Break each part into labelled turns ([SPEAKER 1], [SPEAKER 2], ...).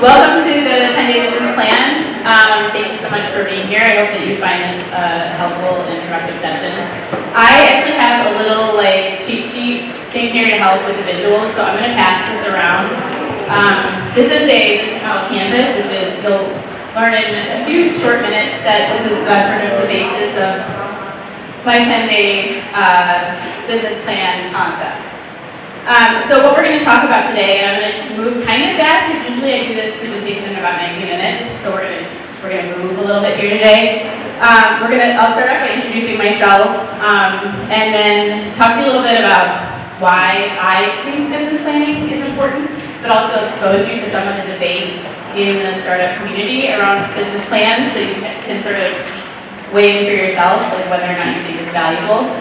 [SPEAKER 1] Welcome to the 10-day business plan. Thank you so much for being here. I hope that you find this a helpful and productive session. I actually have a little cheat sheet thing here to help with the visuals, so I'm going to pass this around. This is a business model canvas, which is, you'll learn in a few short minutes that this is sort of the basis of my 10-day business plan concept. So what we're going to talk about today, and I'm going to move kind of fast because usually I do this presentation in about 90 minutes. So we're going to move a little bit here today. I'll start off by introducing myself, and then talk to you a little bit about why I think business planning is important, but also expose you to some of the debate in the startup community around business plans, so you can sort of weigh in for yourself, like whether or not you think it's valuable,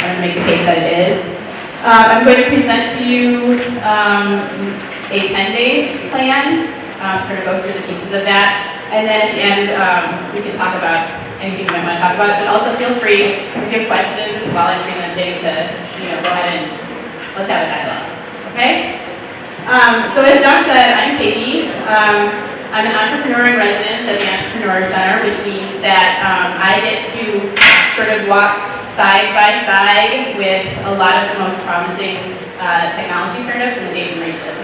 [SPEAKER 1] and make the case that it is. I'm going to present to you a 10-day plan, sort of go through the pieces of that, and then at the end we can talk about anything you might want to talk about, but also feel free, if you have questions while I'm presenting, to go ahead and let's have a dialogue, okay? So as John said, I'm Katie. I'm an entrepreneur in residence at the Entrepreneur Center, which means that I get to sort of walk side by side with a lot of the most promising technology startups in the Dayton region.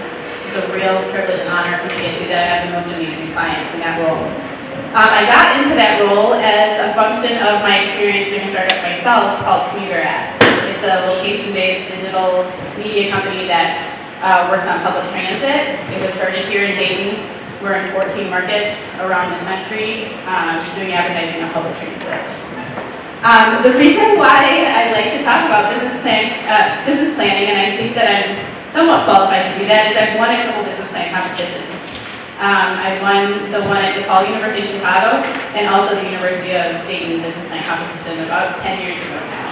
[SPEAKER 1] It's a real privilege and honor for me to get to do that. I have the most amazing clients in that role. I got into that role as a function of my experience doing a startup myself called Commuter Ads. It's a location-based digital media company that works on public transit. It was started here in Dayton. We're in 14 markets around the country doing advertising on public transit. The reason why I like to talk about business planning, and I think that I'm somewhat qualified to do that, is I've won a couple business plan competitions. I won the one at DePaul University in Chicago, and also the University of Dayton business plan competition about 10 years ago now.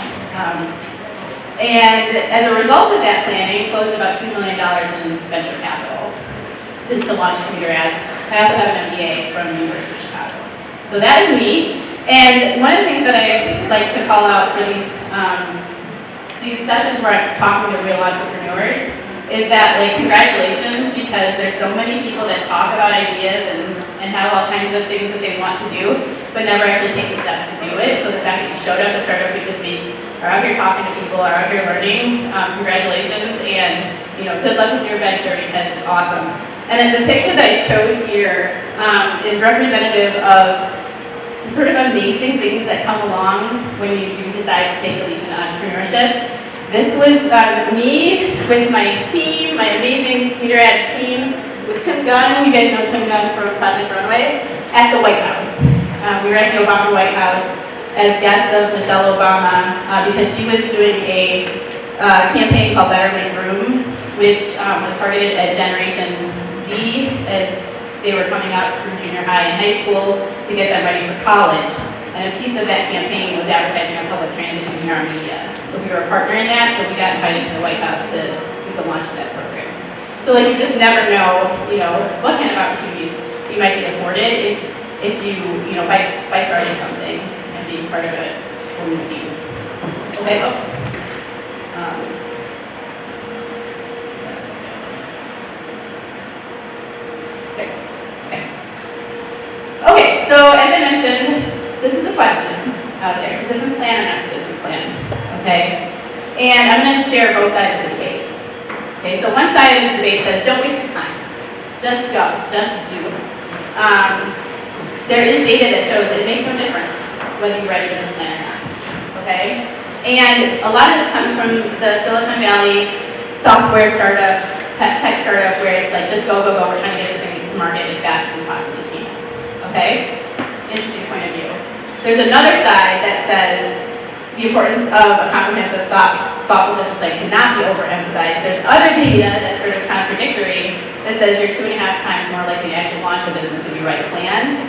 [SPEAKER 1] And as a result of that planning, closed about $2 million in venture capital to launch Commuter Ads. I also have an MBA from the University of Chicago. So that is me. And one of the things that I like to call out for these sessions where I'm talking to real entrepreneurs is that, congratulations, because there's so many people that talk about ideas and have all kinds of things that they want to do, but never actually take the steps to do it. So the fact that you showed up at Startup Week this week, are out here talking to people, are out here learning, congratulations, and good luck with your venture because it's awesome. And then the picture that I chose here is representative of the sort of amazing things that come along when you do decide to take a leap into entrepreneurship. This was me with my team, my amazing Commuter Ads team, with Tim Gunn, you guys know Tim Gunn from Project Runway, at the White House. We were at the Obama White House as guests of Michelle Obama because she was doing a campaign called Better Make Room, which was targeted at Generation Z as they were coming up through junior high and high school to get them ready for college. And a piece of that campaign was advertising on public transit using our media. So we were a partner in that, so we got invited to the White House to do the launch of that program. So you just never know, what kind of opportunities you might be afforded if you by starting something and being part of a whole new team. Okay, Okay, so as I mentioned, this is a question out there. It's a business plan or not a business plan, okay? And I'm going to share both sides of the debate. Okay, so one side of the debate says, don't waste your time. Just go, just do it. There is data that shows that it makes no difference whether you write a business plan or not, okay? And a lot of this comes from the Silicon Valley software startup, tech startup, where it's like, just go, go, go. We're trying to get this thing to market as fast as we possibly can. Okay? Interesting point of view. There's another side that says the importance of a comprehensive, thoughtful business plan cannot be overemphasized. There's other data that's sort of contradictory that says you're 2.5 times more likely to actually launch a business if you write a plan.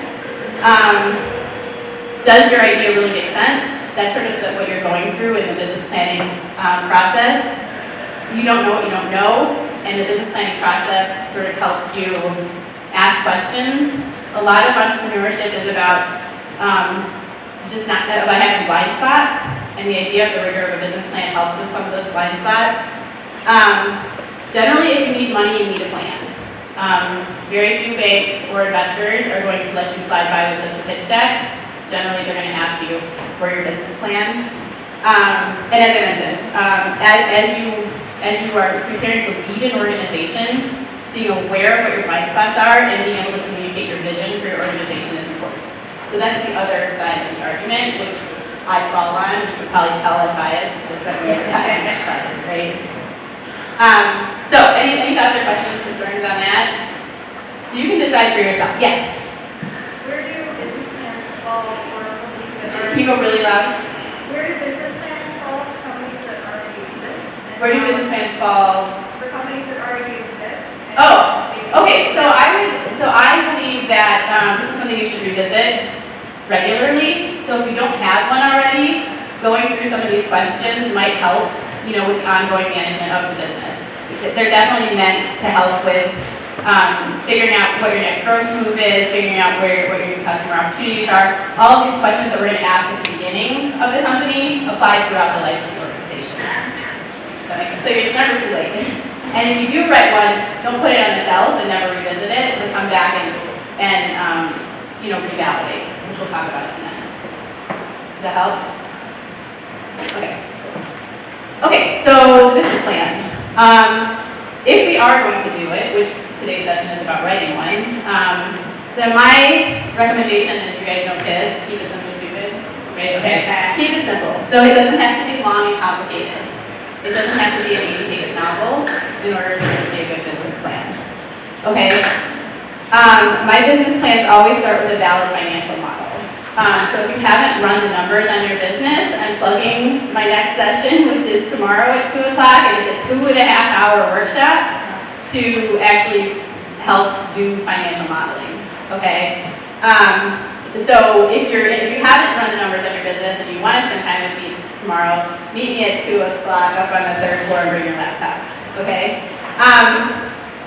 [SPEAKER 1] Does your idea really make sense? That's sort of what you're going through in the business planning process. You don't know what you don't know, and the business planning process sort of helps you ask questions. A lot of entrepreneurship is about just not about having blind spots, and the idea of the rigor of a business plan helps with some of those blind spots. Generally, if you need money, you need a plan. Very few banks or investors are going to let you slide by with just a pitch deck. Generally, they're going to ask you for your business plan. And as I mentioned, as you are preparing to lead an organization, being aware of what your blind spots are and being able to communicate your vision for your organization is important. So that's the other side of the argument, which I fall on, which you could probably tell I'm biased because I spent more time on that side, right? So any thoughts or questions, concerns on that? So you can decide for yourself. Yeah?
[SPEAKER 2] Where do business plans fall for companies that
[SPEAKER 1] Can you go really loud?
[SPEAKER 2] Where do business plans fall for companies that already exist?
[SPEAKER 1] Where do business plans fall?
[SPEAKER 2] For companies that already exist.
[SPEAKER 1] Oh, okay. So I believe that this is something you should revisit regularly. So if you don't have one already, going through some of these questions might help, with the ongoing management of the business. They're definitely meant to help with figuring out what your next growth move is, figuring out what your new customer opportunities are. All of these questions that we're going to ask at the beginning of the company apply throughout the life of the organization. Does that make sense? So it's never too late. And if you do write one, don't put it on the shelf and never revisit it, but come back and revalidate, which we'll talk about in a minute. Does that help? Okay. Okay, so the business plan. If we are going to do it, which today's session is about writing one, then my recommendation is, you guys know KISS, keep it simple, stupid, right? Okay, keep it simple. So it doesn't have to be long and complicated. It doesn't have to be an 80-page novel in order for it to be a good business plan. Okay? My business plans always start with a valid financial model. So if you haven't run the numbers on your business, I'm plugging my next session, which is tomorrow at 2 o'clock, and it's a 2.5-hour workshop to actually help do financial modeling. Okay? So if you haven't run the numbers on your business and you want to spend time with me tomorrow, meet me at 2 o'clock up on the 3rd floor and bring your laptop. Okay?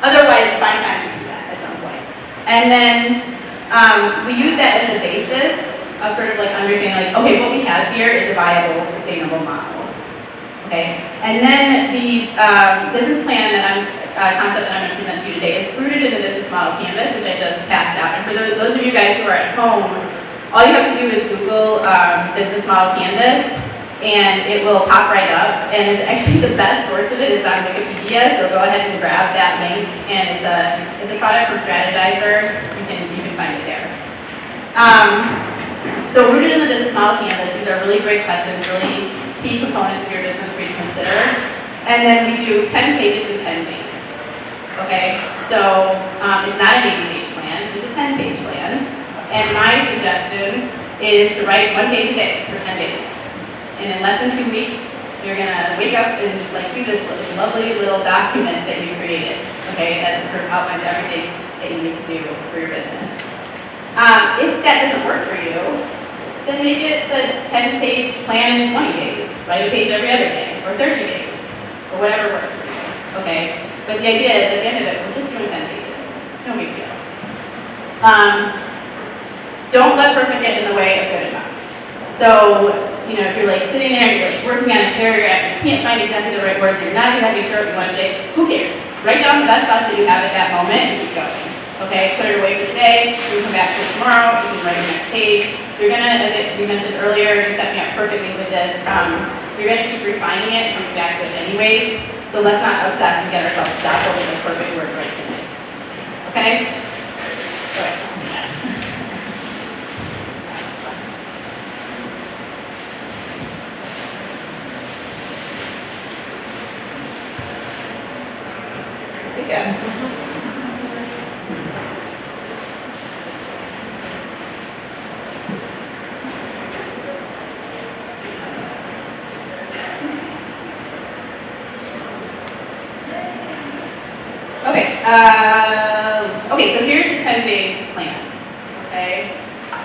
[SPEAKER 1] Otherwise, find time to do that at some point. And then we use that as the basis of sort of like understanding, like, okay, what we have here is a viable, sustainable model. Okay? And then the business plan concept that I'm going to present to you today is rooted in the business model canvas, which I just passed out. And for those of you guys who are at home, all you have to do is Google business model canvas, and it will pop right up. And it's actually the best source of it is on Wikipedia, so go ahead and grab that link. And it's a product from Strategizer. You can find it there. So rooted in the business model canvas, these are really great questions, really key components of your business for you to consider. And then we do 10 pages in 10 days. Okay, so it's not an 80-page plan, it's a 10-page plan. And my suggestion is to write 1 page a day for 10 days. And in less than 2 weeks, you're gonna wake up and see this lovely little document that you created, okay, that sort of outlines everything that you need to do for your business. If that doesn't work for you, then make it the 10-page plan in 20 days. Write a page every other day, or 30 days, or whatever works for you, okay? But the idea is, at the end of it, we're just doing 10 pages. No big deal. Don't let perfect get in the way of good enough. So, if you're like sitting there, you're like working on a paragraph, you can't find exactly the right words, you're not exactly sure what you want to say, who cares? Write down the best thoughts that you have at that moment and keep going. Okay, put it away for the day, you come back to it tomorrow, you can write your next page. You're gonna, as we mentioned earlier, you're stepping up perfectly with this, you're gonna keep refining it and coming back to it anyways, so let's not obsess and get ourselves stuck over the perfect word right today. Okay? All right. Yeah. Okay, so here's the 10-day plan, okay?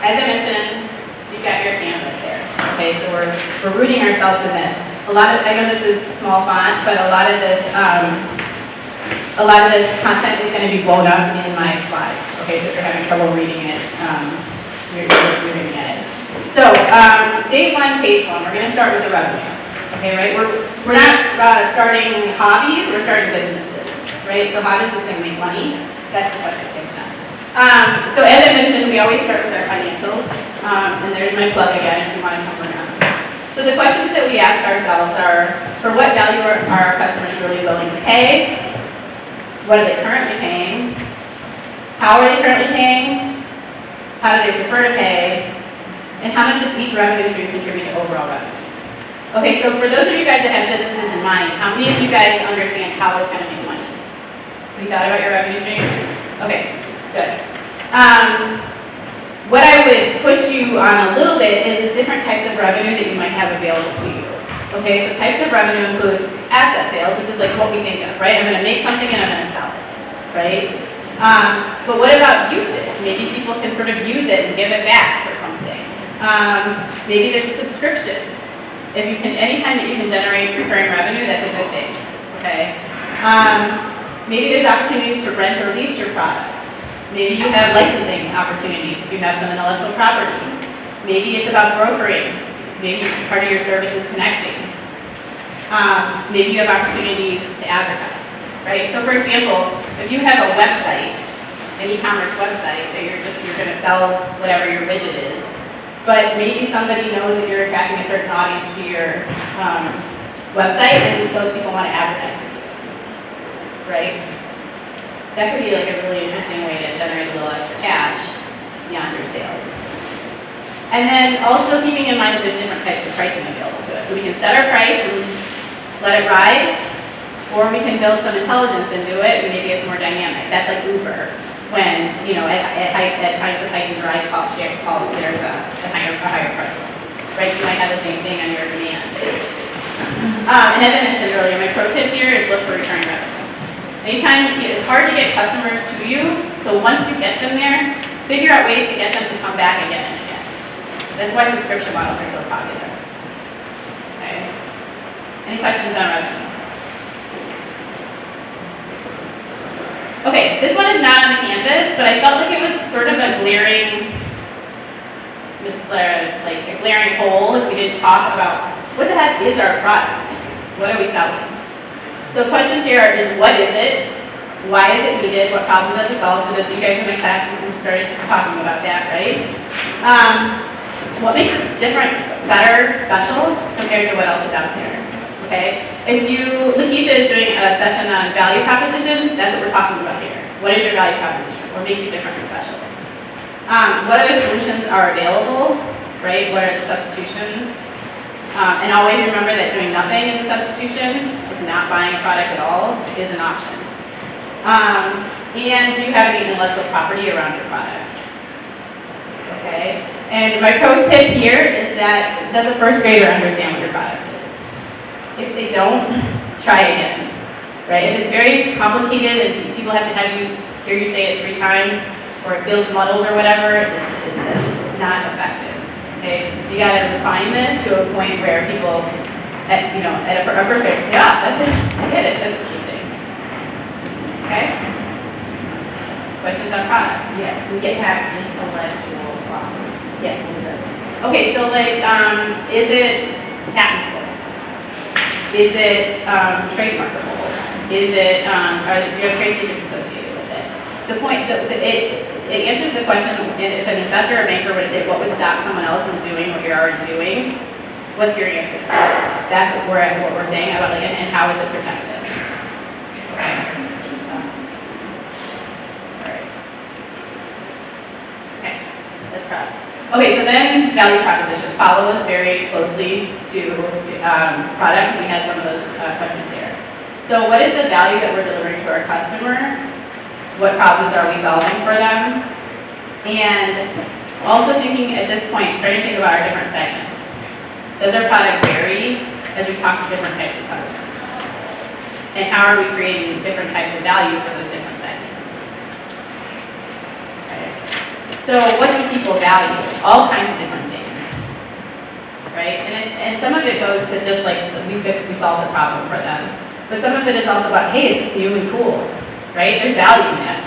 [SPEAKER 1] As I mentioned, you've got your canvas there, okay? So we're rooting ourselves in this. I know this is small font, but a lot of this content is going to be blown up in my slides, okay? So if you're having trouble reading it, you're going to get it. So, day 1, page 1, we're going to start with the revenue, okay, right? We're not starting hobbies, we're starting businesses. Right? So how does this thing make money? That's the question, thanks, John. So as I mentioned, we always start with our financials, and there's my plug again if you want to come around. So the questions that we ask ourselves are, for what value are our customers really willing to pay? What are they currently paying? How are they currently paying? How do they prefer to pay? And how much does each revenue stream contribute to overall revenues? Okay, so for those of you guys that have businesses in mind, how many of you guys understand how it's going to make money? Have you thought about your revenue streams? Okay, good. What I would push you on a little bit is the different types of revenue that you might have available to you. Okay, so types of revenue include asset sales, which is like what we think of, right? I'm going to make something and I'm going to sell it, right? But what about usage? Maybe people can sort of use it and give it back or something. Maybe there's a subscription. If you can, anytime that you can generate recurring revenue, that's a good thing. Okay. Maybe there's opportunities to rent or lease your products. Maybe you have licensing opportunities if you have some intellectual property. Maybe it's about brokering. Maybe part of your service is connecting. Maybe you have opportunities to advertise, right? So for example, if you have a website, an e-commerce website that you're going to sell whatever your widget is, but maybe somebody knows that you're attracting a certain audience to your website, and those people want to advertise with you, right? That could be like a really interesting way to generate a little extra cash beyond your sales. And then also keeping in mind that there's different types of pricing available to us. So we can set our price and let it rise, or we can build some intelligence into it and maybe it's more dynamic. That's like Uber, when, you know, at times of heightened dry calls, there's a higher price, right? You might have the same thing on your demand. And as I mentioned earlier, my pro tip here is look for recurring revenue. Anytime, it's hard to get customers to you, so once you get them there, figure out ways to get them to come back again and again. That's why subscription models are so popular. Okay. Any questions on revenue? Okay, this one is not on the canvas, but I felt like it was sort of a glaring hole if we didn't talk about what the heck is our product? What are we selling? So questions here is what is it? Why is it needed? What problem does it solve? For those of you guys in my classes who started talking about that, right? What makes it different, better, special compared to what else is out there? Okay? Lakeisha is doing a session on value proposition, that's what we're talking about here. What is your value proposition? What makes you different and special? What other solutions are available, right? What are the substitutions? And always remember that doing nothing is a substitution, is not buying a product at all, is an option. And do you have any intellectual property around your product? Okay? And my pro tip here is that does a first grader understand what your product is? If they don't, try again, right? If it's very complicated and people have to hear you say it 3 times, or it feels muddled or whatever, that's just not effective, okay? You gotta refine this to a point where people, at a first grader say, that's it, I get it, that's interesting. Okay? Questions on products?
[SPEAKER 3] Yes, we get have intellectual property.
[SPEAKER 1] Yeah. Okay, so like, is it patentable? Is it trademarkable? Is it, do you have trade secrets associated with it? The point, it answers the question, if an investor or banker were to say, what would stop someone else from doing what you're already doing? What's your answer? That's what we're saying about like, and how is it protected? Okay. Alright. Okay, let's try. Okay, so then value proposition follows very closely to products. We had some of those questions there. So what is the value that we're delivering to our customer? What problems are we solving for them? And also thinking at this point, starting to think about our different segments. Does our product vary as we talk to different types of customers? And how are we creating different types of value for those different segments? Okay. So what do people value? All kinds of different things, right? And some of it goes to just like, we solved the problem for them. But some of it is also about, hey, it's just new and cool, right? There's value in that.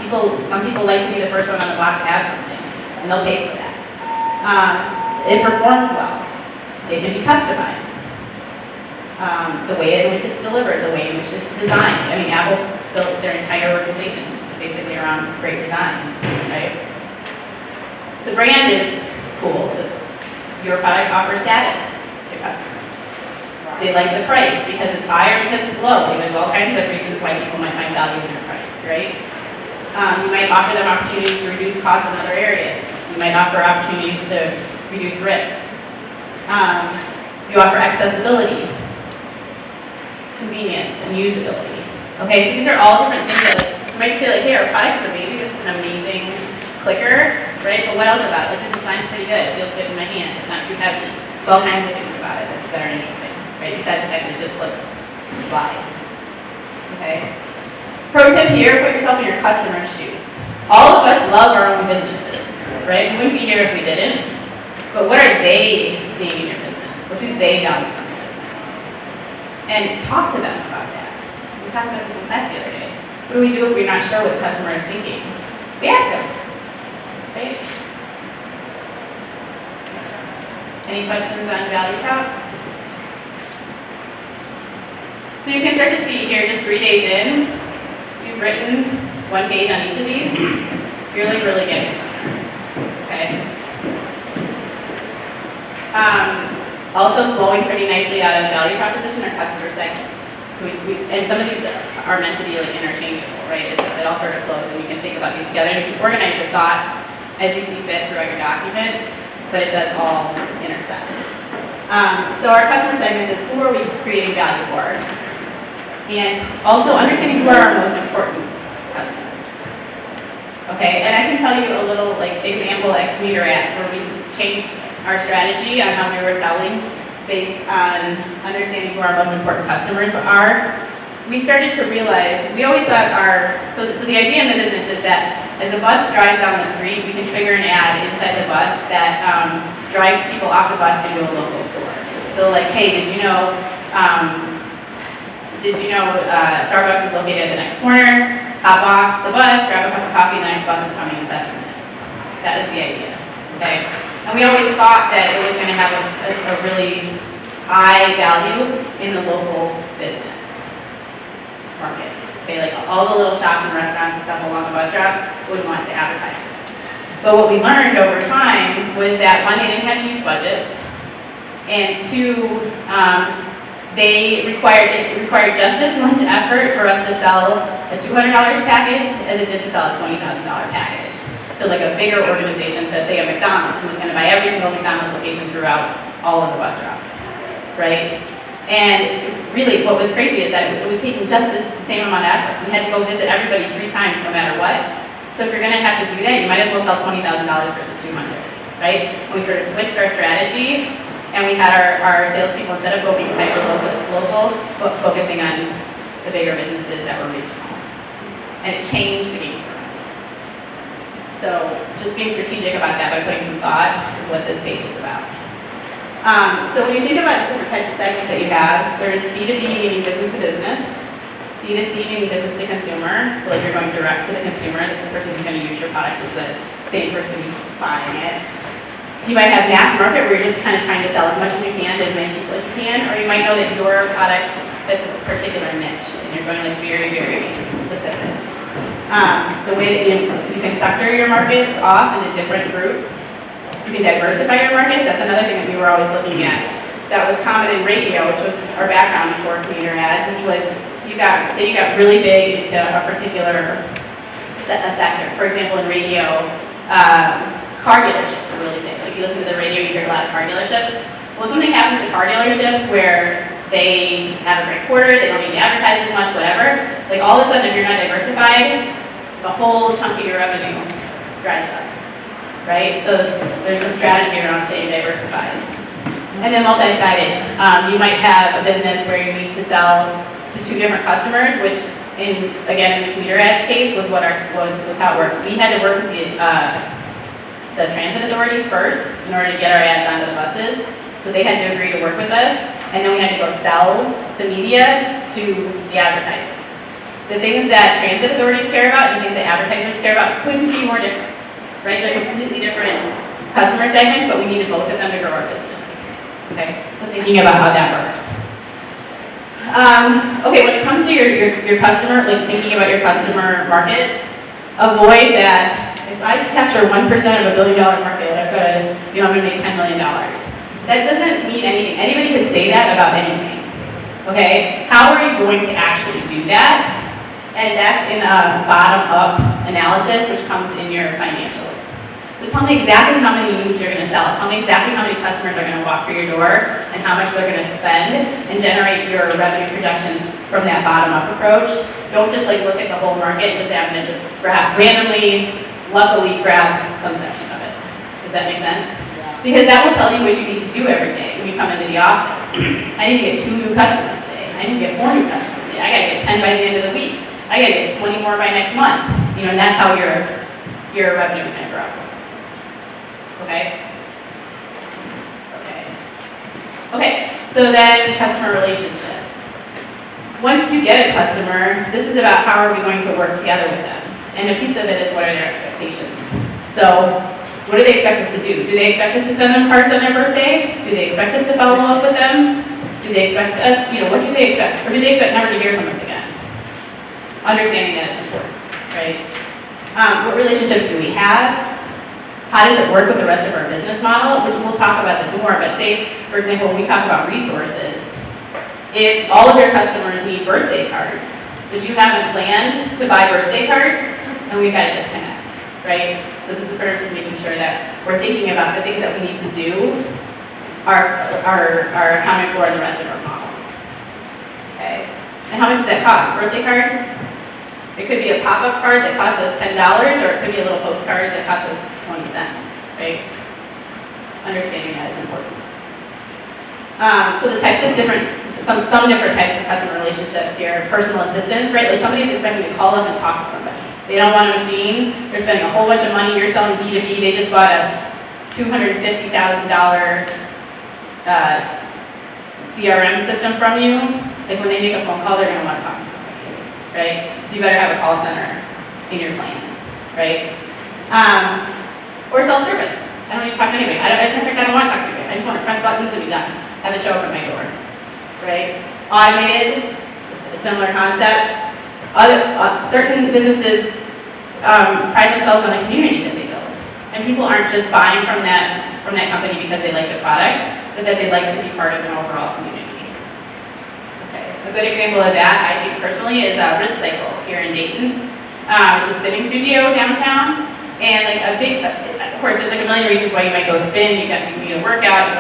[SPEAKER 1] Some people like to be the first one on the block to have something, and they'll pay for that. It performs well. It can be customized. The way in which it's delivered, the way in which it's designed. I mean, Apple built their entire organization basically around great design, right? The brand is cool. Your product offers status to customers. They like the price because it's high or because it's low. Like, there's all kinds of reasons why people might find value in their price, right? You might offer them opportunities to reduce costs in other areas. You might offer opportunities to reduce risk. You offer accessibility, convenience, and usability. Okay, so these are all different things that, like, you might just say, like, hey, our product is amazing. This is an amazing clicker, right? But what else about it? Like, the design's pretty good. It feels good in my hand. It's not too heavy. There's all kinds of things about it that are interesting, right? Besides the fact that it just flips and slide. Okay. Pro tip here: put yourself in your customer's shoes. All of us love our own businesses, right? We wouldn't be here if we didn't. But what are they seeing in your business? What do they value from your business? And talk to them about that. We talked about this in class the other day. What do we do if we're not sure what the customer is thinking? We ask them, right? Any questions on value prop? So you can start to see here, just 3 days in, you've written 1 page on each of these. You're like really getting somewhere, okay? Also flowing pretty nicely out of value proposition are customer segments. So and some of these are meant to be like interchangeable, right? It all sort of flows, and you can think about these together. And you can organize your thoughts as you see fit throughout your document, but it does all intersect. So our customer segments is who are we creating value for? And also understanding who are our most important customers. Okay, and I can tell you a little like example at Commuter Ads where we changed our strategy on how we were selling based on understanding who our most important customers are. We started to realize, we always thought so the idea in the business is that as a bus drives down the street, we can trigger an ad inside the bus that drives people off the bus into a local store. So like, hey, did you know Starbucks is located at the next corner? Hop off the bus, grab a cup of coffee, the next bus is coming in 7 minutes. That is the idea, okay? And we always thought that it was going to have a really high value in the local business market. Okay, like all the little shops and restaurants and stuff along the bus route would want to advertise this. But what we learned over time was that 1, they didn't have huge budgets, and 2, it required just as much effort for us to sell a $200 package as it did to sell a $20,000 package to like a bigger organization, to say a McDonald's, who was going to buy every single McDonald's location throughout all of the bus routes, right? And really, what was crazy is that it was taking just the same amount of effort. We had to go visit everybody 3 times, no matter what. So if you're going to have to do that, you might as well sell $20,000 versus $200, right? And we sort of switched our strategy, and we had our salespeople, instead of going hyper-local, focusing on the bigger businesses that were regional. And it changed the game for us. So just being strategic about that by putting some thought is what this page is about. So when you think about the different types of segments that you have, there's B2B, meaning business to business, B2C, meaning business to consumer. So like you're going direct to the consumer, the person who's going to use your product is the same person who's buying it. You might have mass market where you're just kind of trying to sell as much as you can to as many people as you can, or you might know that your product fits a particular niche and you're going like very, very specific. The way that you can sector your markets off into different groups. You can diversify your markets. That's another thing that we were always looking at. That was common in radio, which was our background before Commuter Ads, which was you got really big into a particular sector. For example, in radio, car dealerships are really big. Like you listen to the radio, you hear a lot of car dealerships. Well, something happens at car dealerships where they have a great quarter, they don't need to advertise as much, whatever. Like all of a sudden, if you're not diversified, the whole chunk of your revenue dries up, right? So there's some strategy around staying diversified. And then multi-sided. You might have a business where you need to sell to 2 different customers, which in the Commuter Ads case was how it worked. We had to work with the transit authorities first in order to get our ads onto the buses. So they had to agree to work with us, and then we had to go sell the media to the advertisers. The things that transit authorities care about and things that advertisers care about couldn't be more different, right? They're completely different customer segments, but we needed both of them to grow our business. Okay, so thinking about how that works. Okay, when it comes to your customer, like thinking about your customer markets, avoid that. If I capture 1% of a $1 billion market, I've got to, I'm going to make $10 million. That doesn't mean anything. Anybody can say that about anything. Okay? How are you going to actually do that? And that's in a bottom-up analysis, which comes in your financials. So tell me exactly how many units you're going to sell. Tell me exactly how many customers are going to walk through your door and how much they're going to spend, and generate your revenue projections from that bottom-up approach. Don't just look at the whole market and just happen to just luckily grab some section of it. Does that make sense? Because that will tell you what you need to do every day when you come into the office. I need to get 2 new customers today. I need to get 4 new customers today. I got to get 10 by the end of the week. I got to get 20 more by next month. And that's how your revenue is going to grow. Okay? Okay, so then customer relationships. Once you get a customer, this is about how are we going to work together with them. And a piece of it is what are their expectations. So, what do they expect us to do? Do they expect us to send them cards on their birthday? Do they expect us to follow up with them? Do they expect us, what do they expect? Or do they expect never to hear from us again? Understanding that it's important, right? What relationships do we have? How does it work with the rest of our business model? Which we'll talk about this more, but say, for example, when we talk about resources, if all of your customers need birthday cards, but you haven't planned to buy birthday cards, then we've got to disconnect, right? So this is sort of just making sure that we're thinking about the things that we need to do are accounted for in the rest of our model. Okay. And how much does that cost? Birthday card? It could be a pop-up card that costs us $10, or it could be a little postcard that costs us 20 cents, right? Understanding that is important. So the types of some different types of customer relationships here. Personal assistance, right? Like somebody's expecting to call up and talk to somebody. They don't want a machine. They're spending a whole bunch of money. You're selling B2B. They just bought a $250,000 CRM system from you. Like when they make a phone call, they're going to want to talk to somebody, right? So you better have a call center in your plans, right? Or self-service. I don't need to talk to anybody. I don't want to talk to anybody. I just want to press buttons and be done. Have it show up at my door, right? Automated, similar concept. Certain businesses pride themselves on the community that they build, and people aren't just buying from that company because they like the product, but that they like to be part of an overall community. Okay, a good example of that, I think personally, is Ritz Cycle here in Dayton. It's a spinning studio downtown, and of course, there's a million reasons why you might go spin. You need a workout,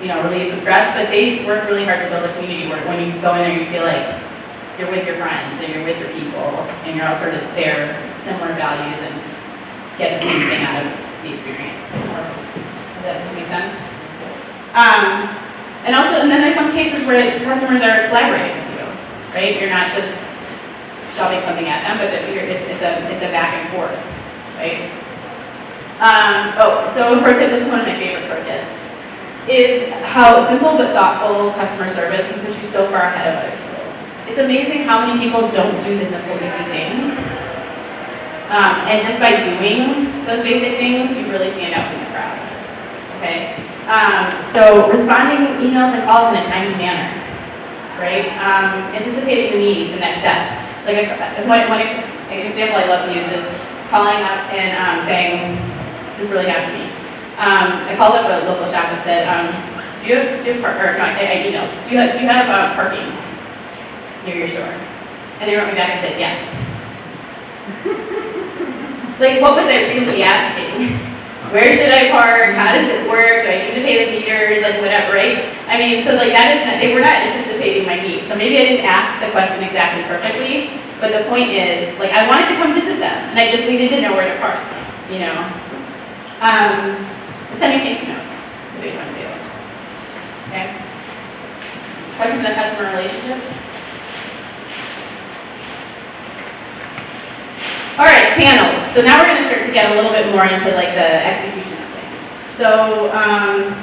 [SPEAKER 1] you want to relieve some stress, but they work really hard to build a community where when you go in there, you feel like you're with your friends and you're with your people and you're all sort of there, similar values, and get the same thing out of the experience. Does that make sense? And then there's some cases where customers are collaborating with you, right? You're not just shoving something at them, but it's a back and forth, right? So a pro tip, this is one of my favorite pro tips, is how simple but thoughtful customer service can put you so far ahead of other people. It's amazing how many people don't do the simple, easy things. And just by doing those basic things, you really stand out from the crowd. Okay? So responding emails and calls in a timely manner, right? Anticipating the needs and next steps. Like one example I love to use is calling up and saying, this really happened to me. I called up a local shop and said, do you have parking near your store? And they wrote me back and said, yes. Like, what was I really asking? Where should I park? How does it work? Do I need to pay the meters? Like, whatever, right? I mean, so like they were not anticipating my needs. So maybe I didn't ask the question exactly perfectly, but the point is, like, I wanted to come visit them, and I just needed to know where to park, Sending thank you notes is a big one too. Okay? Questions on customer relationships? All right, channels. So now we're going to start to get a little bit more into like the execution of things. So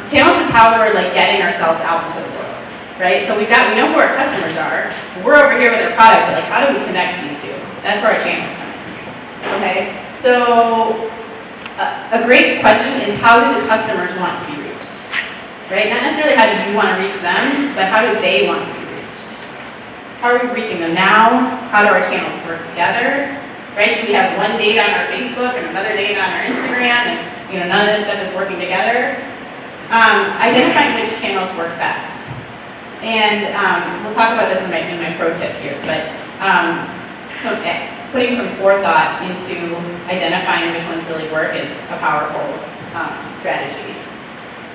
[SPEAKER 1] channels is how we're like getting ourselves out into the world, right? So we know who our customers are. We're over here with our product, but like how do we connect these two? That's where our channels come in. Okay. So a great question is, how do the customers want to be reached? Right? Not necessarily how do you want to reach them, but how do they want to be reached? How are we reaching them now? How do our channels work together? right? Do we have one date on our Facebook and another date on our Instagram, and none of this stuff is working together? Identifying which channels work best. And we'll talk about this in my pro tip here, but putting some forethought into identifying which ones really work is a powerful strategy.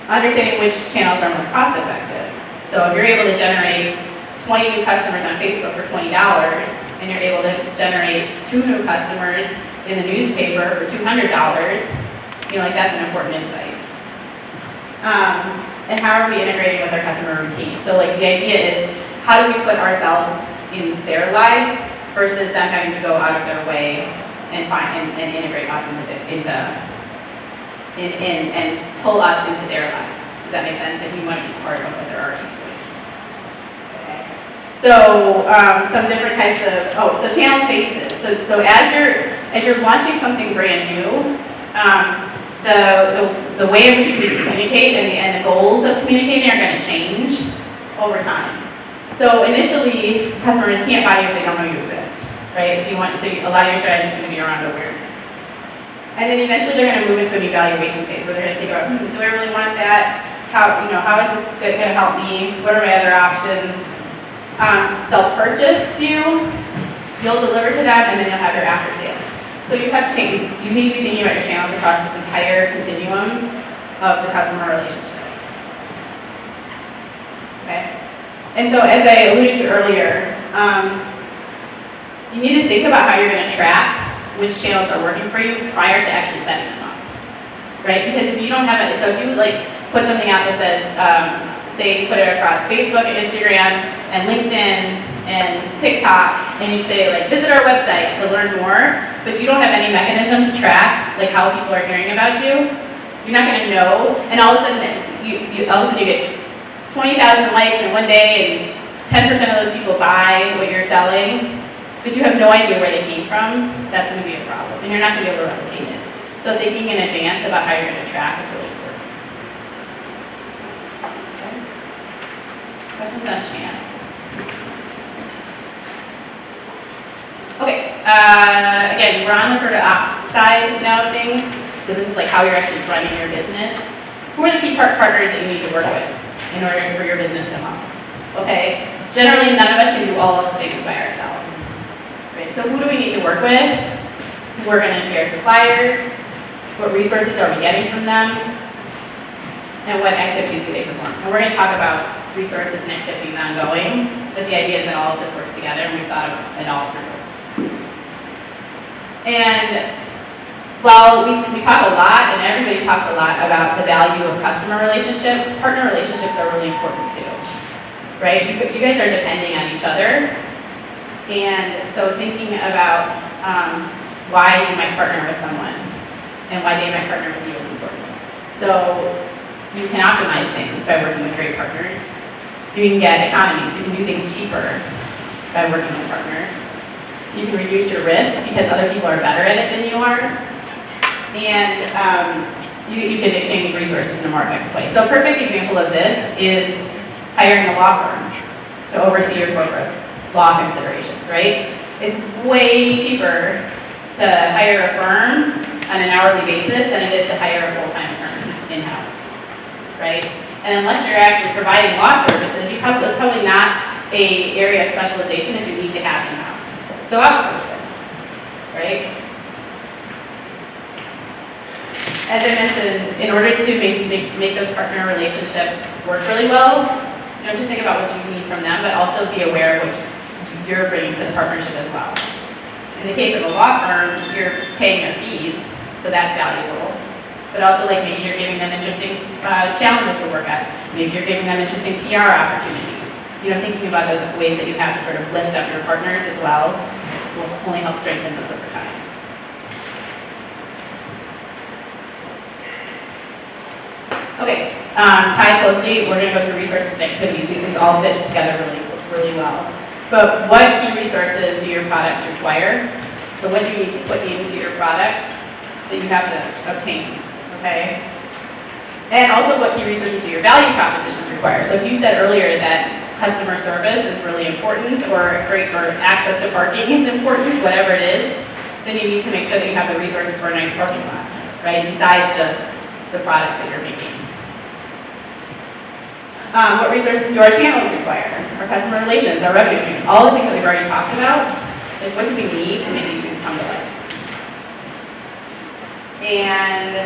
[SPEAKER 1] Understanding which channels are most cost effective. So if you're able to generate 20 new customers on Facebook for $20, and you're able to generate 2 new customers in the newspaper for $200, that's an important insight. And how are we integrating with our customer routine? So the idea is, how do we put ourselves in their lives versus them having to go out of their way and integrate us and pull us into their lives. Does that make sense? If we want to be part of what they're already doing. Okay. So some different types of so channel phases. So as you're launching something brand new, the way in which you communicate and the goals of communicating are going to change over time. So initially, customers can't buy you if they don't know you exist, right? So a lot of your strategy is going to be around awareness. And then eventually they're going to move into an evaluation phase where they're going to think about, do I really want that? How is this going to help me? What are my other options? They'll purchase you, you'll deliver to them, and then you'll have your after sales. So you need to be thinking about your channels across this entire continuum of the customer relationship. Okay? And so as I alluded to earlier, you need to think about how you're going to track which channels are working for you prior to actually setting them up, right? Because if you don't have it, so if you put something out that says, say put it across Facebook and Instagram and LinkedIn and TikTok, and you say visit our website to learn more, but you don't have any mechanism to track how people are hearing about you, you're not going to know, and all of a sudden you get 20,000 likes in one day and 10% of those people buy what you're selling, but you have no idea where they came from. That's going to be a problem, and you're not going to be able to replicate it. So thinking in advance about how you're going to track is really important. Okay. Questions on channels? Okay, again, we're on the sort of ops side now of things. So this is how you're actually running your business. Who are the key partners that you need to work with in order for your business to hum? Okay, generally none of us can do all of the things by ourselves. Right? So who do we need to work with? We're going to be our suppliers. What resources are we getting from them? And what activities do they perform? And we're going to talk about resources and activities ongoing, but the idea is that all of this works together and we've thought of it all through. And while we talk a lot, and everybody talks a lot about the value of customer relationships, partner relationships are really important too, right? You guys are depending on each other, and so thinking about why you might partner with someone and why they might partner with you is important. So you can optimize things by working with great partners. You can get economies, you can do things cheaper by working with partners. You can reduce your risk because other people are better at it than you are. And you can exchange resources in a more effective way. So a perfect example of this is hiring a law firm to oversee your corporate law considerations, right? It's way cheaper to hire a firm on an hourly basis than it is to hire a full-time attorney in-house, right? And unless you're actually providing law services, that's probably not an area of specialization that you need to have in-house. So outsource it, right? As I mentioned, in order to make those partner relationships work really well, don't just think about what you need from them, but also be aware of what you're bringing to the partnership as well. In the case of a law firm, you're paying their fees, so that's valuable. But also, maybe you're giving them interesting challenges to work at. Maybe you're giving them interesting PR opportunities. Thinking about those ways that you have to sort of lift up your partners as well will only help strengthen those over time. Okay, tied closely, we're going to go through resources and activities. These things all fit together really well. But what key resources do your products require? So what do you need to put into your product that you have to obtain, okay? And also what key resources do your value propositions require? So if you said earlier that customer service is really important or access to parking is important, whatever it is, then you need to make sure that you have the resources for a nice parking lot, right? Besides just the products that you're making. What resources do our channels require? Our customer relations, our revenue streams, all the things that we've already talked about. Like, what do we need to make these things come to life? And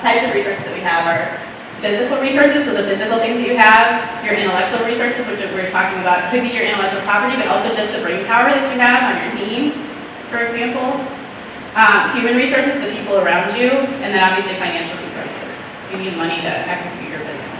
[SPEAKER 1] types of resources that we have are physical resources, so the physical things that you have, your intellectual resources, which we're talking about, could be your intellectual property, but also just the brain power that you have on your team, for example. Human resources, the people around you, and then obviously financial resources. You need money to execute your business.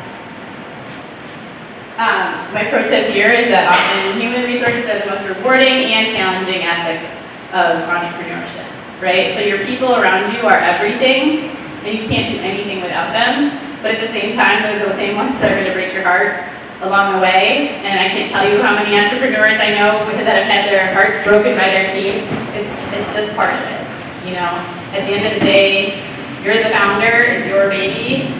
[SPEAKER 1] My pro tip here is that often human resources are the most rewarding and challenging aspects of entrepreneurship, right? So your people around you are everything, and you can't do anything without them, but at the same time, they're the same ones that are going to break your heart along the way, and I can't tell you how many entrepreneurs I know that have had their hearts broken by their teams. It's just part of it, you know? At the end of the day, you're the founder, it's your baby.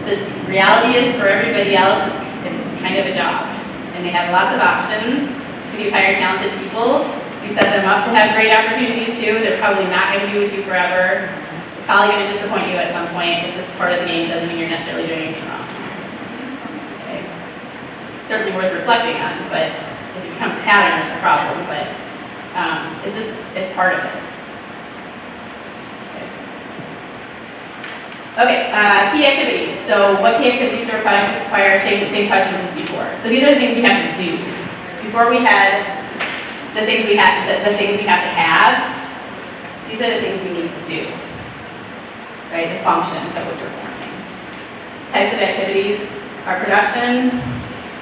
[SPEAKER 1] The reality is, for everybody else, it's kind of a job, and they have lots of options. If you hire talented people, you set them up to have great opportunities too. They're probably not going to be with you forever. They're probably going to disappoint you at some point. It's just part of the game. Doesn't mean you're necessarily doing anything wrong. Okay. Certainly worth reflecting on, but if it becomes a pattern, it's a problem. But it's part of it. Okay, key activities. So what key activities do our products require? Same questions as before. So these are the things we have to do. Before we had the things we have to have. These are the things we need to do. Right, the functions that we're performing. Types of activities are production,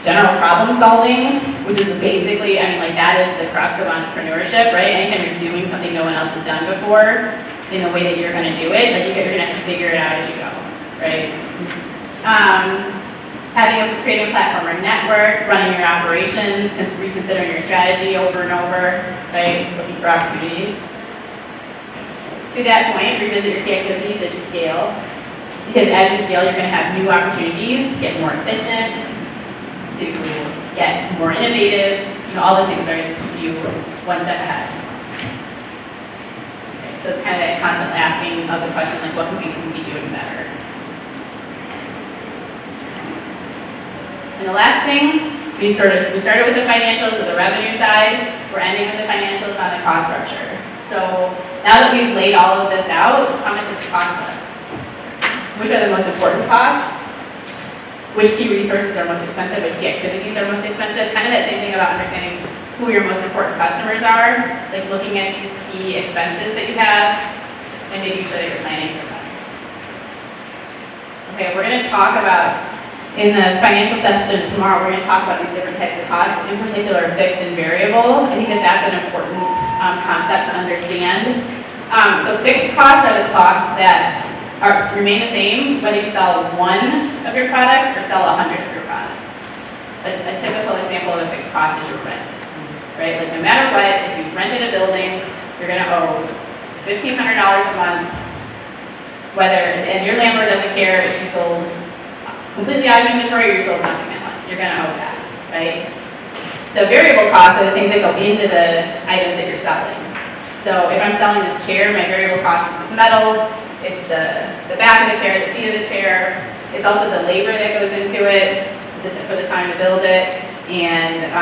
[SPEAKER 1] general problem solving, which is basically, that is the crux of entrepreneurship, right? Anytime you're doing something no one else has done before, in the way that you're going to do it, you're going to have to figure it out as you go, right? Having a creative platform or network, running your operations, reconsidering your strategy over and over, right? Looking for opportunities. To that point, revisit your key activities as you scale, because as you scale, you're going to have new opportunities to get more efficient, to get more innovative, all those things are going to keep you one step ahead. So it's kind of constantly asking of the question, like, what can we be doing better? And the last thing, we started with the financials, with the revenue side. We're ending with the financials on the cost structure. So now that we've laid all of this out, how much does it cost us? Which are the most important costs? Which key resources are most expensive? Which key activities are most expensive? Kind of that same thing about understanding who your most important customers are, like looking at these key expenses that you have and making sure that you're planning for them. Okay, we're going to talk about, in the financial session tomorrow, we're going to talk about these different types of costs, in particular fixed and variable. I think that that's an important concept to understand. So fixed costs are the costs that remain the same whether you sell one of your products or sell 100 of your products. A typical example of a fixed cost is your rent. Right? Like no matter what, if you rented a building, you're going to owe $1,500 a month, and your landlord doesn't care if you sold completely out of inventory or you sold nothing that month. You're going to owe that, right? The variable costs are the things that go into the items that you're selling. So if I'm selling this chair, my variable cost is this metal, it's the back of the chair, the seat of the chair, it's also the labor that goes into it for the time to build it, and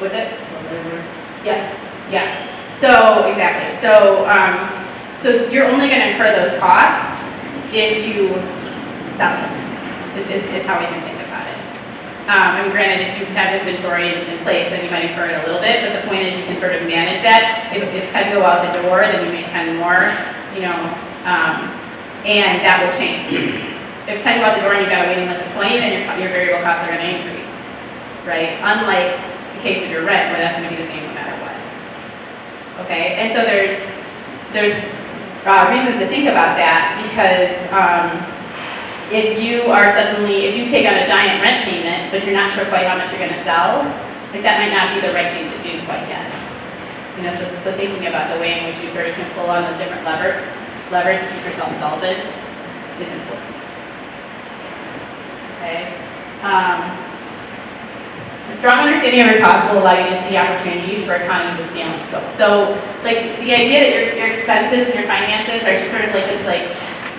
[SPEAKER 1] what's it? Yeah. So exactly. So you're only going to incur those costs if you sell it. Is how we can think about it. Granted, if you have inventory in place, then you might incur it a little bit. But the point is, you can sort of manage that. If 10 go out the door, then you make 10 more. And that will change. If 10 go out the door and you've got a waiting list of 20, then your variable costs are going to increase, right? Unlike the case of your rent, where that's going to be the same no matter what. Okay, and so there's reasons to think about that, because if you take on a giant rent payment, but you're not sure quite how much you're going to sell, like that might not be the right thing to do quite yet. So thinking about the way in which you sort of can pull on those different levers to keep yourself solvent is important. Okay. A strong understanding of your costs will allow you to see opportunities for economies of scale and scope. So, like, the idea that your expenses and your finances are just sort of like this, like,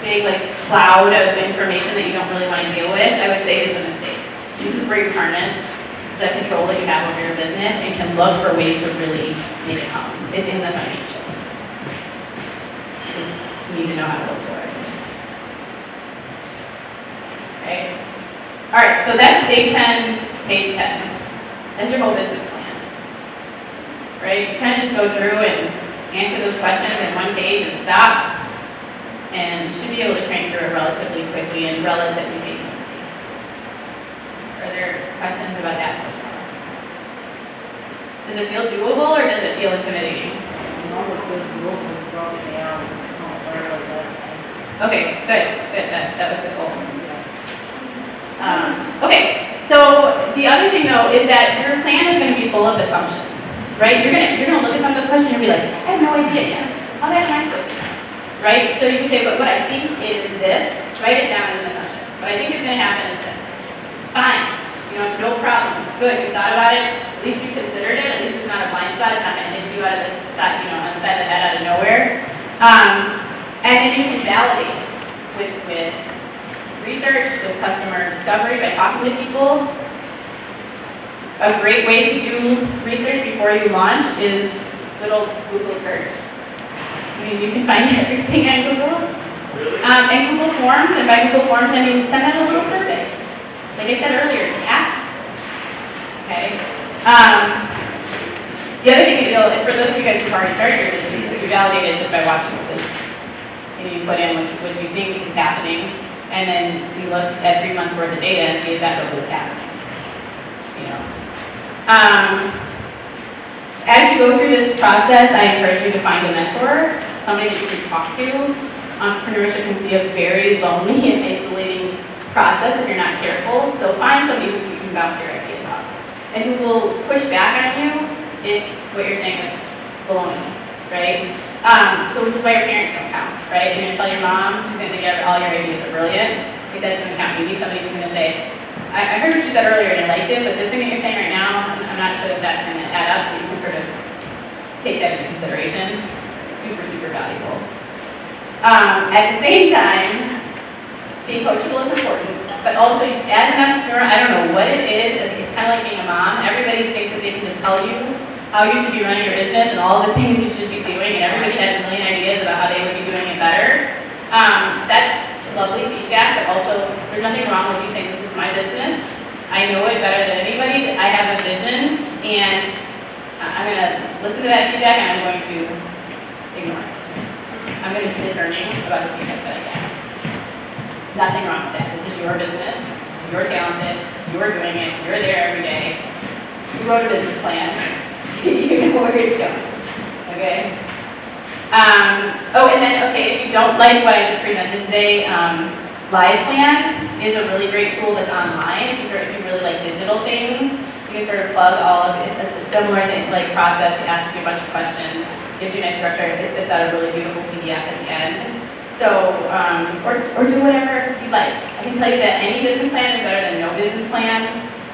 [SPEAKER 1] big, like, cloud of information that you don't really want to deal with, I would say is a mistake. This is where you harness the control that you have over your business and can look for ways to really make it come. It's in the financials. Just need to know how to look for it. Okay. All right, so that's day 10, page 10. That's your whole business plan. Right? You kind of just go through and answer those questions in one page and stop. And you should be able to crank through it relatively quickly and relatively painlessly. Are there questions about that so far? Does it feel doable or does it feel intimidating? Okay, good. That was the goal. Okay, so the other thing though is that your plan is going to be full of assumptions, right? You're gonna look at some of those questions and you'll be like, I have no idea yet. How the heck am I supposed to know? Right? So you can say, but what I think is this. Write it down as an assumption. What I think is going to happen is this. Fine. No problem. Good. You thought about it. At least you considered it. At least it's not a blind spot. It's not going to hit you out of the side, on the side of the head out of nowhere. And then you can validate with research, with customer discovery, by talking to people. A great way to do research before you launch is little Google search. You can find everything on Google.
[SPEAKER 4] Really?
[SPEAKER 1] And Google Forms, and by Google Forms, I mean send out a little survey. Like I said earlier, just ask. Okay. The other thing that for those of you guys who've already started your business, is you validate it just by watching the business. You put in what you think is happening, and then you look at 3 months worth of data and see if that really is happening. As you go through this process, I encourage you to find a mentor, somebody that you can talk to. Entrepreneurship can be a very lonely and isolating process if you're not careful, so find somebody who you can bounce your ideas off and who will push back on you if what you're saying is baloney, right? So which is why your parents don't count, right? You're going to tell your mom, she's going to think all your ideas are brilliant. If that doesn't count, you need somebody who's going to say, I heard what you said earlier and I liked it, but this thing that you're saying right now, I'm not sure that that's going to add up, so you can sort of take that into consideration. Super, super valuable. At the same time, being coachable is important, but also as an entrepreneur, I don't know what it is, it's kind of like being a mom. Everybody thinks that they can just tell you how you should be running your business and all the things you should be doing, and everybody has a million ideas about how they would be doing it better. That's lovely feedback, but also there's nothing wrong with you saying this is my business. I know it better than anybody, I have a vision, and I'm going to listen to that feedback and I'm going to ignore it. I'm going to be discerning about the feedback that I get. Nothing wrong with that. This is your business. You're talented. You're doing it. You're there every day. You wrote a business plan. You know where it's going. Okay? If you don't like what I just presented today, Live Plan is a really great tool that's online. If you really like digital things, you can sort of plug all of it. It's a similar thing, like process. It asks you a bunch of questions, gives you a nice structure. It spits out a really beautiful PDF at the end. So, or do whatever you like. I can tell you that any business plan is better than no business plan.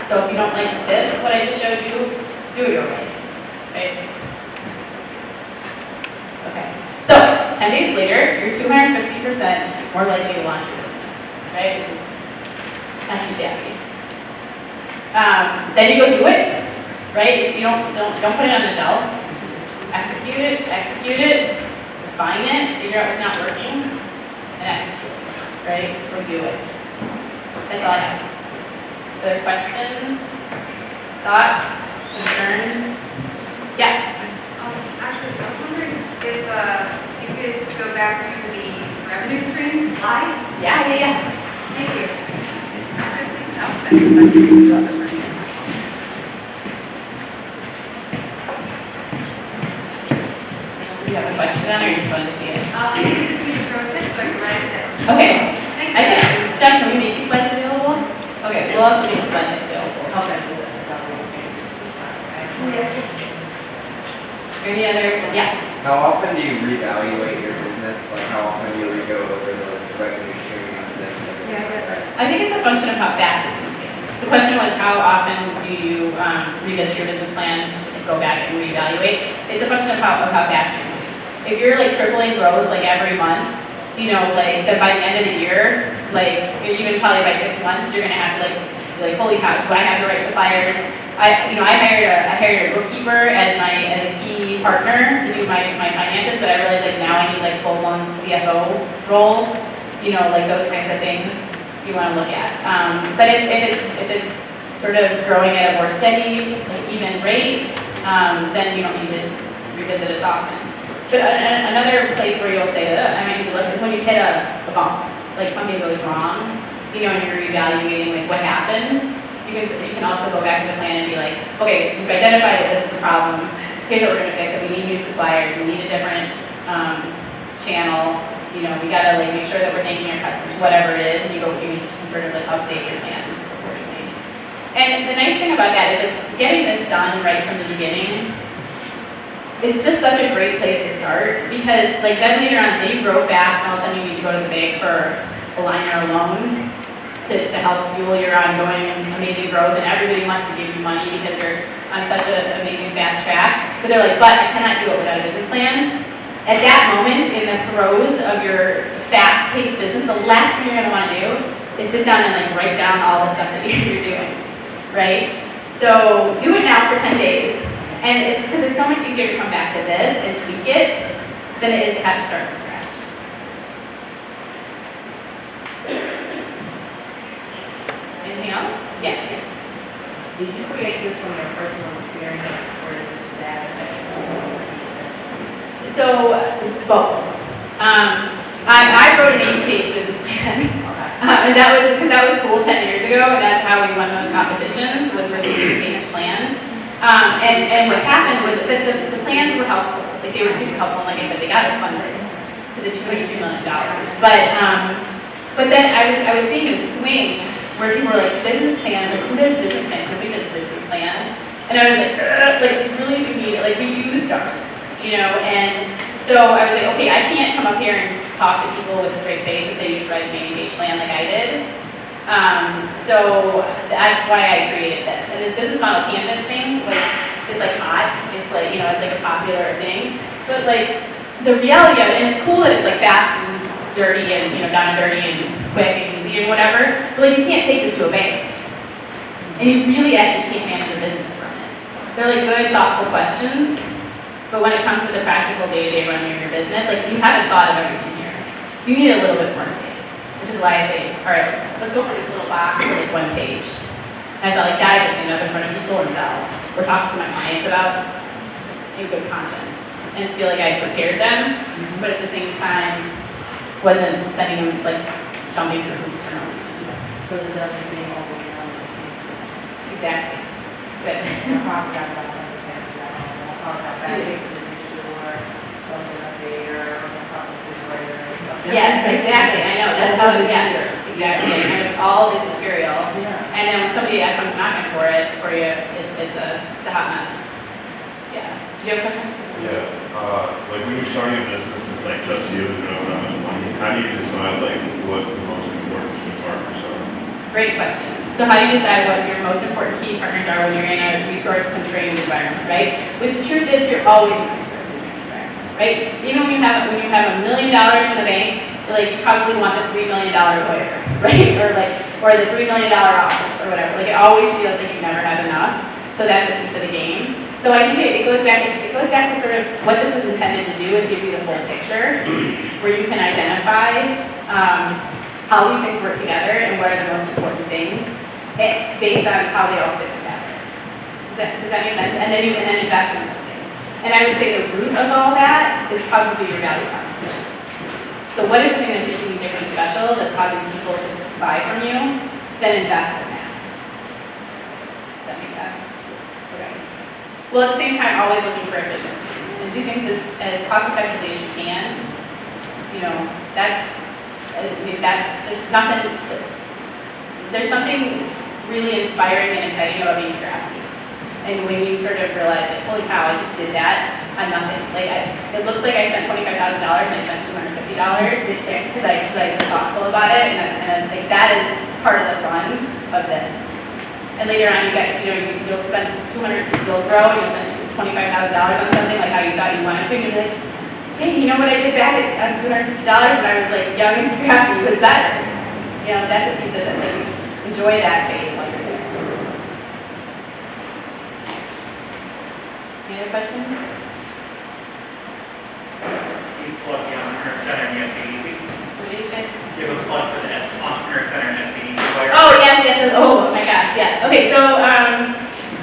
[SPEAKER 1] So if you don't like this, what I just showed you, do it your way. Right? Okay. So 10 days later, you're 250% more likely to launch your business. Right? Which is not too shabby. Then you go do it. Right? You don't put it on the shelf. Execute it, refine it, figure out what's not working, and execute it, right? Or do it. That's all I have. Other questions? Thoughts? Concerns? Yeah?
[SPEAKER 2] Actually, I was wondering if you could go back to the revenue stream slide.
[SPEAKER 1] Yeah.
[SPEAKER 2] Thank you.
[SPEAKER 1] You have a question on, or you just wanted to see it?
[SPEAKER 2] I need to see the pro tip so I can write it down.
[SPEAKER 1] Okay.
[SPEAKER 2] Thank
[SPEAKER 1] I
[SPEAKER 2] you.
[SPEAKER 1] can, Jack, can we make these slides available? Okay, we'll also make the slides available.
[SPEAKER 3] Okay.
[SPEAKER 1] Any other, yeah?
[SPEAKER 5] How often do you reevaluate your business? Like how often do you go over those revenue streams and everything like that?
[SPEAKER 1] I think it's a function of how fast it's moving. The question was, how often do you revisit your business plan and go back and reevaluate? It's a function of how fast you're moving. If you're like tripling growth like every month, you know, like that by the end of the year, like even probably by 6 months, you're gonna have to like holy cow, do I have the right suppliers? I hired a bookkeeper as a key partner to do my finances, but I realized like now I need like full-blown CFO role, you know, like those kinds of things you want to look at. But if it's sort of growing at a more steady, like even rate, then you don't need to revisit as often. But another place where you'll say that I might need to look is when you hit a bump, like something goes wrong, you know, and you're reevaluating like what happened. You can also go back to the plan and be like, okay, we've identified that this is a problem. Here's what we're going to fix it. We need new suppliers. We need a different channel. You know, we got to like make sure that we're thanking our customers, whatever it is, and you can sort of like update your plan accordingly. And the nice thing about that is like getting this done right from the beginning. It's just such a great place to start because like then later on, say you grow fast and all of a sudden you need to go to the bank for a line or a loan to help fuel your ongoing amazing growth, and everybody wants to give you money because you're on such an amazing fast track. But they're like, but I cannot do it without a business plan. At that moment, in the throes of your fast-paced business, the last thing you're going to want to do is sit down and like write down all the stuff that you're doing, right? So do it now for 10 days. And it's because it's so much easier to come back to this and tweak it than it is to have to start from scratch. Anything else? Yeah.
[SPEAKER 3] Did you create this from your personal experience or is this data that you
[SPEAKER 1] So, both. I wrote an 8-page business plan. And that was because that was cool 10 years ago, and that's how we won those competitions, was with the 8-page plans. And what happened was that the plans were helpful. Like they were super helpful, and like I said, they got us funded to the $202 million. But then I was seeing this swing where people were like, business plans, like who does business plans? Nobody does business plans. And I was like really do need it. Like we use dollars, you know, and so I was like, okay, I can't come up here and talk to people with a straight face and say you should write an 8-page plan like I did. So that's why I created this. And this business model canvas thing is like hot. It's like, you know, it's like a popular thing. But like the reality of it, and it's cool that it's like fast and dirty and, you know, down and dirty and quick and easy and whatever, but like you can't take this to a bank. And you really actually can't manage your business from it. They're like good, thoughtful questions, but when it comes to the practical day-to-day running of your business, like you haven't thought of everything here. You need a little bit more space, which is why I say, all right, let's go for this little box for like 1 page. And I felt like that I could stand up in front of people and sell, or talk to my clients about in good conscience, and feel like I prepared them, but at the same time, wasn't sending them like jumping through hoops for no reason.
[SPEAKER 3] because it doesn't seem overwhelming.
[SPEAKER 1] Exactly. Good.
[SPEAKER 3] I'll probably got about I'll probably got back into the store, something up there, or something this way or something.
[SPEAKER 1] Yes, exactly. I know. That's how it gets. Exactly. I have all this material,
[SPEAKER 3] Yeah.
[SPEAKER 1] and then when somebody comes knocking for you, it's a hot mess. Yeah. Did you have a question?
[SPEAKER 4] Yeah, like when you're starting a business, it's like just you and know how much money. How do you decide like what the most important key partners are?
[SPEAKER 1] Great question. So how do you decide what your most important key partners are when you're in a resource-constrained environment, right? Which the truth is, you're always in a resource-constrained environment, right? Even when you have $1 million in the bank, like you probably want the $3 million lawyer, right? Or the $3 million office or whatever. Like it always feels like you never have enough. So that's a piece of the game. So I think it goes back to sort of what this is intended to do is give you the full picture where you can identify how these things work together and what are the most important things based on how they all fit together. Does that make sense? And then invest in those things. And I would say the root of all that is probably your value proposition. So what is the thing that's making you different and special that's causing people to buy from you? Then invest in that. Does that make sense? Okay. Well, at the same time, always looking for efficiencies and do things as cost effectively as you can. You know, there's something really inspiring and exciting about being scrappy. And when you sort of realize, like, holy cow, I just did that on nothing. Like, it looks like I spent $25,000 and I spent $250 because I was thoughtful about it. And like, that is part of the fun of this. and later on you get, you'll spend you'll grow, and you'll spend $25,000 on something like how you thought you wanted to, and you'll be like, hey, you know what I did back at $250 when I was like young and scrappy was better. That's a piece of this, like, enjoy that phase while you're there. Any other questions?
[SPEAKER 6] You plug the Entrepreneur Center and the SBEC.
[SPEAKER 1] What did you say?
[SPEAKER 6] You have a plug for the Entrepreneur Center and SBEC.
[SPEAKER 1] Oh, yes, oh my gosh, yes. Okay, so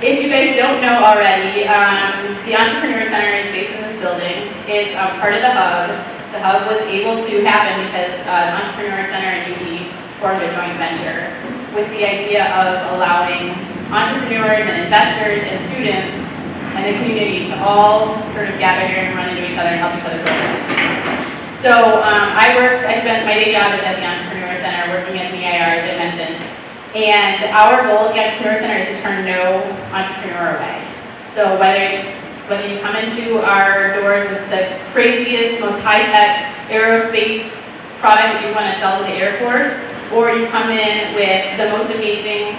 [SPEAKER 1] if you guys don't know already, the Entrepreneur Center is based in this building. It's part of the hub. The hub was able to happen because the Entrepreneur Center and UB formed a joint venture with the idea of allowing entrepreneurs and investors and students and the community to all sort of gather here and run into each other and help each other build their businesses. So I spent my day job is at the Entrepreneur Center working as an EIR, as I mentioned. And our goal at the Entrepreneur Center is to turn no entrepreneur away. So whether you come into our doors with the craziest, most high-tech aerospace product that you want to sell to the Air Force, or you come in with the most amazing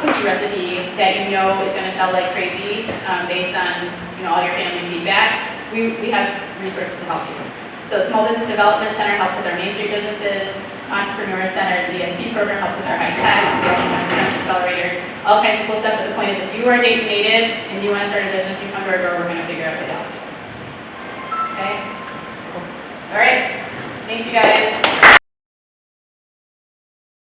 [SPEAKER 1] cookie recipe that you know is going to sell like crazy based on all your family feedback, we have resources to help you. So Small Business Development Center helps with our Main Street businesses. Entrepreneur Center, the ESP program helps with our high tech, accelerators, all kinds of cool stuff. But the point is, if you are a Dayton native and you want to start a business, you come to our door, we're going to figure out how to help you. Okay? All right. Thanks, you guys.